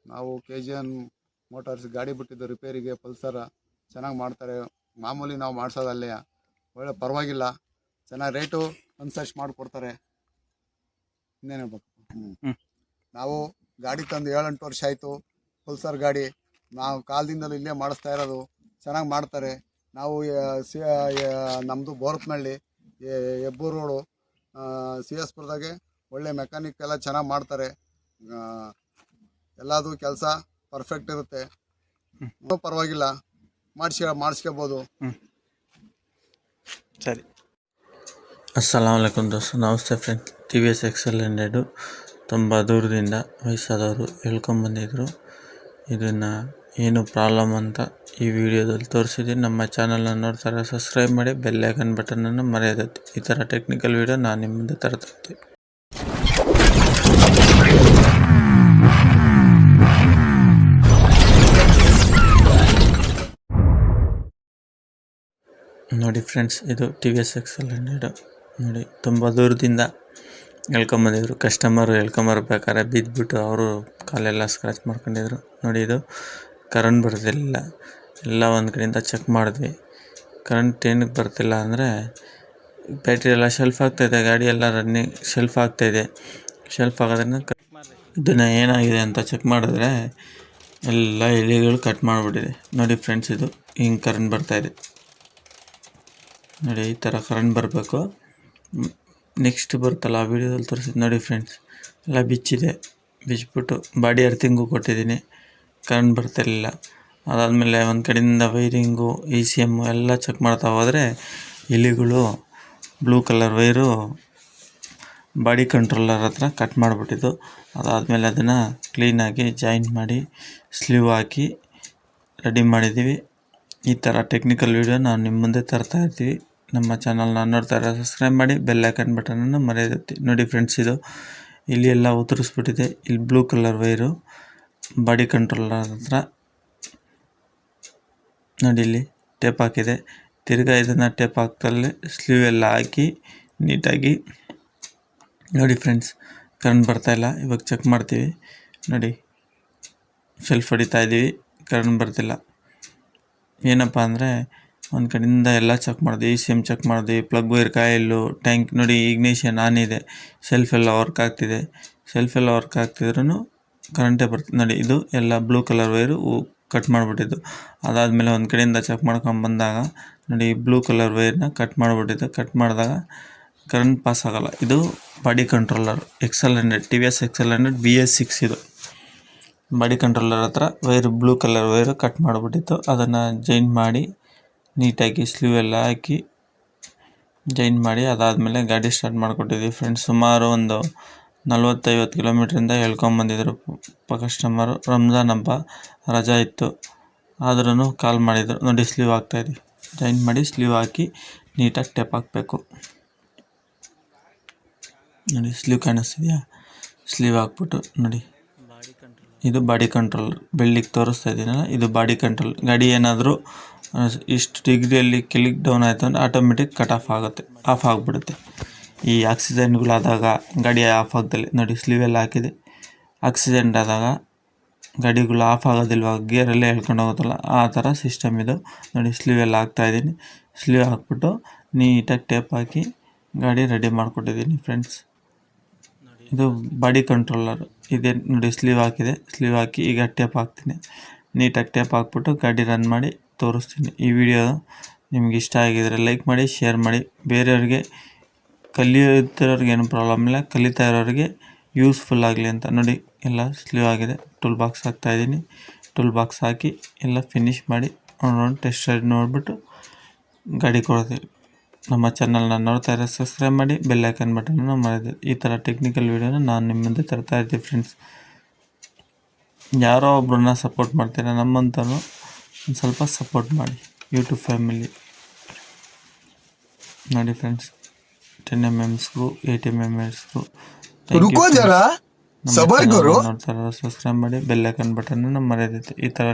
ನಾವು KGN motors ಗಾಡಿ ಬಿಟ್ಟಿದ್ದು ರಿಪೇರಿಗೆ. ಪಲ್ಸರ್ ಚೆನ್ನಾಗಿ ಮಾಡ್ತಾರೆ. ಮಾಮೂಲಿ ನಾವು ಮಾಡಿಸೋದಲ್ಲೇ ಒಳ್ಳೆ ಪರವಾಗಿಲ್ಲ, ಚೆನ್ನಾಗಿ ರೇಟು ಕನ್ಸೆಷನ್ ಮಾಡಿಕೊಡ್ತಾರೆ. ಇನ್ನೇನು ಹೇಳ್ಬೇಕು. ನಾವು ಗಾಡಿ ತಂದು 7-8 ವರ್ಷ ಆಯಿತು. ಪಲ್ಸರ್ ಗಾಡಿ ನಾವು ಕಾಲದಿಂದಲೂ ಇಲ್ಲೇ ಮಾಡಿಸ್ತಾ ಇರೋದು. ಚೆನ್ನಾಗಿ ಮಾಡ್ತಾರೆ. ನಾವು ನಮ್ಮದು ಬೋರಪ್ನಹಳ್ಳಿ, ಹೆಬ್ಬೂರು ರೋಡು, CS ಪುರದಾಗೆ ಒಳ್ಳೆ ಮೆಕ್ಯಾನಿಕ್ ಎಲ್ಲ ಚೆನ್ನಾಗಿ ಮಾಡ್ತಾರೆ. ಎಲ್ಲದೂ ಕೆಲಸ ಪರ್ಫೆಕ್ಟ್ ಇರುತ್ತೆ. ಪರವಾಗಿಲ್ಲ, ಮಾಡಿಸ್ಕೋಬೋದು. ಸರಿ. ಅಸ್ಸಲಾಮ್ ವಲೈಕುಮ್ ದೋಸ್ತ, ನಮಸ್ತೆ ಫ್ರೆಂಡ್. TVS XL100 ತುಂಬ ದೂರದಿಂದ ವಯಸ್ಸಾದವರು ಹೇಳ್ಕೊಂಬಂದಿದ್ರು. ಇದನ್ನು ಏನು ಪ್ರಾಬ್ಲಮ್ ಅಂತ ಈ ವಿಡಿಯೋದಲ್ಲಿ ತೋರಿಸಿದ್ದೀನಿ. ನಮ್ಮ ಚಾನಲ್ನ ನೋಡ್ತಾರೆ, ಸಬ್ಸ್ಕ್ರೈಬ್ ಮಾಡಿ, ಬೆಲ್ ಐಕನ್ ಬಟನನ್ನು ಮರೆಯದತ್ತೆ. ಈ ಥರ ಟೆಕ್ನಿಕಲ್ ವಿಡಿಯೋ ನಾನು ನಿಮ್ಮ ಮುಂದೆ ತರ್ತಾ ಇರ್ತೀನಿ. ನೋಡಿ ಫ್ರೆಂಡ್ಸ್, ಇದು TVS XL100 ನೋಡಿ. ತುಂಬ ದೂರದಿಂದ ಹೇಳ್ಕೊಂಬಂದಿದ್ರು. ಕಸ್ಟಮರು ಹೇಳ್ಕೊಂಬರ್ಬೇಕಾದ್ರೆ ಬಿದ್ದುಬಿಟ್ಟು ಅವರು ಕಾಲೆಲ್ಲ ಸ್ಕ್ರ್ಯಾಚ್ ಮಾಡ್ಕೊಂಡಿದ್ರು. ನೋಡಿ, ಇದು ಕರೆಂಟ್ ಬರ್ತಿರಲಿಲ್ಲ. ಎಲ್ಲ ಒಂದು ಕಡೆಯಿಂದ ಚೆಕ್ ಮಾಡಿದ್ವಿ. ಕರೆಂಟ್ ಏನಕ್ಕೆ ಬರ್ತಿಲ್ಲ ಅಂದರೆ ಬ್ಯಾಟ್ರಿ ಎಲ್ಲ ಶೆಲ್ಫ್ ಆಗ್ತಾಯಿದೆ, ಗಾಡಿ ಎಲ್ಲ ರನ್ನಿಂಗ್ ಶೆಲ್ಫ್ ಆಗ್ತಾಯಿದೆ. ಶೆಲ್ಫ್ ಆಗೋದ್ರಿಂದ ಇದನ್ನು ಏನಾಗಿದೆ ಅಂತ ಚೆಕ್ ಮಾಡಿದ್ರೆ ಎಲ್ಲ ಎಲೆಗಳು ಕಟ್ ಮಾಡಿಬಿಟ್ಟಿದೆ. ನೋಡಿ ಫ್ರೆಂಡ್ಸ್, ಇದು ಹಿಂಗೆ ಕರೆಂಟ್ ಬರ್ತಾಯಿದೆ. ನೋಡಿ, ಈ ಥರ ಕರೆಂಟ್ ಬರಬೇಕು. ನೆಕ್ಸ್ಟ್ ಬರುತ್ತಲ್ಲ ಆ ವಿಡಿಯೋದಲ್ಲಿ ತೋರಿಸಿದ್ದು ನೋಡಿ ಫ್ರೆಂಡ್ಸ್, ಎಲ್ಲ ಬಿಚ್ಚಿದೆ. ಬಿಚ್ಚಿಬಿಟ್ಟು ಬಾಡಿ ಅರ್ಥಿಂಗು ಕೊಟ್ಟಿದ್ದೀನಿ, ಕರೆಂಟ್ ಬರ್ತಿರಲಿಲ್ಲ. ಅದಾದಮೇಲೆ ಒಂದು ಕಡೆಯಿಂದ ವೈರಿಂಗು, ECM ಎಲ್ಲ ಚೆಕ್ ಮಾಡ್ತಾ ಹೋದರೆ ಇಲಿಗಳು blue colour wire body controller ಹತ್ರ ಕಟ್ ಮಾಡಿಬಿಟ್ಟಿದ್ದು. ಅದಾದಮೇಲೆ ಅದನ್ನು ಕ್ಲೀನಾಗಿ ಜಾಯಿಂಟ್ ಮಾಡಿ ಸ್ಲೀವ್ ಹಾಕಿ ರೆಡಿ ಮಾಡಿದ್ದೀವಿ. ಈ ಥರ ಟೆಕ್ನಿಕಲ್ ವಿಡಿಯೋ ನಾವು ನಿಮ್ಮ ಮುಂದೆ ತರ್ತಾ ಇರ್ತೀವಿ. ನಮ್ಮ ಚಾನಲ್ನ ನೋಡ್ತಾರೆ, ಸಬ್ಸ್ಕ್ರೈಬ್ ಮಾಡಿ, ಬೆಲ್ ಐಕನ್ ಬಟನನ್ನು ಮರೆಯದತ್ತೆ. ನೋಡಿ ಫ್ರೆಂಡ್ಸ್, ಇದು ಇಲ್ಲಿ ಎಲ್ಲ ಉತ್ತರಿಸ್ಬಿಟ್ಟಿದೆ. ಇಲ್ಲಿ blue colour wire body controller ಹತ್ರ ನೋಡಿ, ಇಲ್ಲಿ ಟೇಪ್ ಹಾಕಿದೆ. ತಿರ್ಗಾ ಇದನ್ನು ಟೇಪ್ ಹಾಕ್ತಲ್ಲೇ ಸ್ಲೀವ್ ಎಲ್ಲ ಹಾಕಿ ನೀಟಾಗಿ ನೋಡಿ ಫ್ರೆಂಡ್ಸ್, ಕರೆಂಟ್ ಬರ್ತಾಯಿಲ್ಲ. ಇವಾಗ ಚೆಕ್ ಮಾಡ್ತೀವಿ. ನೋಡಿ, ಶೆಲ್ಫ್ ಹೊಡಿತಾ ಇದ್ದೀವಿ, ಕರೆಂಟ್ ಬರ್ತಿಲ್ಲ. ಏನಪ್ಪ ಅಂದರೆ ಒಂದು ಕಡೆಯಿಂದ ಎಲ್ಲ ಚೆಕ್ ಮಾಡಿದ್ವಿ, ECM ಚೆಕ್ ಮಾಡಿದ್ವಿ, ಪ್ಲಗ್ ವೈರ್, ಕಾಯಿಲು, ಟ್ಯಾಂಕ್. ನೋಡಿ, ಇಗ್ನಿಷನ್ ಆನ್ ಇದೆ, ಶೆಲ್ಫ್ ಎಲ್ಲ ವರ್ಕ್ ಆಗ್ತಿದೆ. ಶೆಲ್ಫ್ ಎಲ್ಲ ವರ್ಕ್ ಆಗ್ತಿದ್ರೂ ಕರೆಂಟೇ ಬರ್ತಿದೆ. ನೋಡಿ, ಇದು ಎಲ್ಲ ಬ್ಲೂ ಕಲರ್ ವೈರು ಕಟ್ ಮಾಡಿಬಿಟ್ಟಿದ್ದು. ಅದಾದಮೇಲೆ ಒಂದು ಕಡೆಯಿಂದ ಚೆಕ್ ಮಾಡ್ಕೊಂಡು ಬಂದಾಗ ನೋಡಿ, ಬ್ಲೂ ಕಲರ್ ವೈರ್ನ ಕಟ್ ಮಾಡಿಬಿಟ್ಟಿದ್ದು. ಕಟ್ ಮಾಡಿದಾಗ ಕರೆಂಟ್ ಪಾಸ್ ಆಗೋಲ್ಲ. ಇದು body controller XL100, TVS XL100 BS6. ಇದು ಬಾಡಿ ಕಂಟ್ರೋಲರ್ ಹತ್ರ wire, blue colour wire cut ಮಾಡಿಬಿಟ್ಟಿತ್ತು. ಅದನ್ನು ಜಾಯಿಂಟ್ ಮಾಡಿ ನೀಟಾಗಿ ಸ್ಲೀವ್ ಎಲ್ಲ ಹಾಕಿ ಜಾಯಿಂಟ್ ಮಾಡಿ ಅದಾದಮೇಲೆ ಗಾಡಿ ಸ್ಟಾರ್ಟ್ ಮಾಡಿಕೊಟ್ಟಿದ್ವಿ ಫ್ರೆಂಡ್ಸ್. ಸುಮಾರು ಒಂದು 40-50 ಕಿಲೋಮೀಟ್ರಿಂದ ಹೇಳ್ಕೊಂಬಂದಿದ್ರು ಕಸ್ಟಮರು. ರಂಜಾನ್ ಹಬ್ಬ ರಜಾ ಇತ್ತು, ಆದ್ರೂ ಕಾಲ್ ಮಾಡಿದರು. ನೋಡಿ, ಸ್ಲೀವ್ ಹಾಕ್ತಾಯಿದ್ವಿ. ಜಾಯಿಂಟ್ ಮಾಡಿ ಸ್ಲೀವ್ ಹಾಕಿ ನೀಟಾಗಿ ಟೇಪ್ ಹಾಕಬೇಕು. ನೋಡಿ, ಸ್ಲೀವ್ ಕಾಣಿಸ್ತಿದೆಯಾ? ಸ್ಲೀವ್ ಹಾಕ್ಬಿಟ್ಟು ನೋಡಿ, ಇದು ಬಾಡಿ ಕಂಟ್ರೋಲ್. ಬೆಳ್ಳಿಗೆ ತೋರಿಸ್ತಾ ಇದ್ದೀನಲ್ಲ, ಇದು ಬಾಡಿ ಕಂಟ್ರೋಲ್. ಗಾಡಿ ಏನಾದರೂ ಇಷ್ಟು ಡಿಗ್ರಿಯಲ್ಲಿ ಕೆಳಗೆ ಡೌನ್ ಆಯಿತು ಅಂದರೆ ಆಟೋಮೆಟಿಕ್ ಕಟ್ ಆಫ್ ಆಗುತ್ತೆ, ಆಫ್ ಆಗಿಬಿಡುತ್ತೆ. ಈ ಆಕ್ಸಿಡೆಂಟ್ಗಳಾದಾಗ ಗಾಡಿ ಆಫ್ ಆಗ್ದಲೆ ನೋಡಿ, ಸ್ಲೀವ್ ಎಲ್ಲ ಹಾಕಿದೆ. ಆಕ್ಸಿಡೆಂಟ್ ಆದಾಗ ಗಾಡಿಗಳು ಆಫ್ ಆಗೋದಿಲ್ವ, ಗೇರಲ್ಲೇ ಹೇಳ್ಕೊಂಡು ಹೋಗುತ್ತಲ್ಲ, ಆ ಥರ ಸಿಸ್ಟಮ್ ಇದು. ನೋಡಿ, ಸ್ಲೀವ್ ಎಲ್ಲ ಹಾಕ್ತಾಯಿದ್ದೀನಿ. ಸ್ಲೀವ್ ಹಾಕ್ಬಿಟ್ಟು ನೀಟಾಗಿ ಟೇಪ್ ಹಾಕಿ ಗಾಡಿ ರೆಡಿ ಮಾಡಿಕೊಟ್ಟಿದ್ದೀನಿ ಫ್ರೆಂಡ್ಸ್. ಇದು ಬಾಡಿ ಕಂಟ್ರೋಲರ್ ಇದೆ ನೋಡಿ. ಸ್ಲೀವ್ ಹಾಕಿದೆ, ಸ್ಲೀವ್ ಹಾಕಿ ಈಗ ಟೇಪ್ ಹಾಕ್ತೀನಿ. ನೀಟಾಗಿ ಟೇಪ್ ಹಾಕ್ಬಿಟ್ಟು ಗಾಡಿ ರನ್ ಮಾಡಿ ತೋರಿಸ್ತೀನಿ. ಈ ವಿಡಿಯೋ ನಿಮ್ಗೆ ಇಷ್ಟ ಆಗಿದರೆ ಲೈಕ್ ಮಾಡಿ, ಶೇರ್ ಮಾಡಿ. ಬೇರೆಯವ್ರಿಗೆ, ಕಲಿಯುತ್ತಿರೋರಿಗೆ ಏನು ಪ್ರಾಬ್ಲಮ್ ಇಲ್ಲ, ಕಲಿತಾ ಇರೋರಿಗೆ ಯೂಸ್ಫುಲ್ ಆಗಲಿ ಅಂತ. ನೋಡಿ, ಎಲ್ಲ ಸ್ಲೀವ್ ಆಗಿದೆ. ಟೂಲ್ ಬಾಕ್ಸ್ ಹಾಕ್ತಾಯಿದ್ದೀನಿ. ಟೂಲ್ ಬಾಕ್ಸ್ ಹಾಕಿ ಎಲ್ಲ ಫಿನಿಶ್ ಮಾಡಿ ಟೆಸ್ಟ್ ರೈಡ್ ನೋಡಿಬಿಟ್ಟು ಗಾಡಿ ಕೊಡ್ತೀವಿ. ನಮ್ಮ ಚಾನಲ್ನ ನೋಡ್ತಾ ಇರೋ ಸಬ್ಸ್ಕ್ರೈಬ್ ಮಾಡಿ, ಬೆಲ್ ಐಕನ್ ಬಟನನ್ನು ಮರೆಯದೆ. ಈ ಥರ ಟೆಕ್ನಿಕಲ್ ವಿಡಿಯೋನ ನಾನು ನಿಮ್ಮ ಮುಂದೆ ತರ್ತಾ ಇರ್ತೀವಿ ಫ್ರೆಂಡ್ಸ್. ಯಾರೋ ಒಬ್ಬರನ್ನ ಸಪೋರ್ಟ್ ಮಾಡ್ತೀರಾ, ನಮ್ಮಂತನೂ ಒಂದು ಸ್ವಲ್ಪ ಸಪೋರ್ಟ್ ಮಾಡಿ, ಯೂಟ್ಯೂಬ್ ಫ್ಯಾಮಿಲಿ. ನೋಡಿ ಫ್ರೆಂಡ್ಸ್, 10 mm, 8 mm ನೋಡ್ತಾ ಇರೋ ಸಬ್ಸ್ಕ್ರೈಬ್ ಮಾಡಿ, ಬೆಲ್ ಐಕನ್ ಬಟನನ್ನು ಮರೆಯದೆ. ಈ ಥರ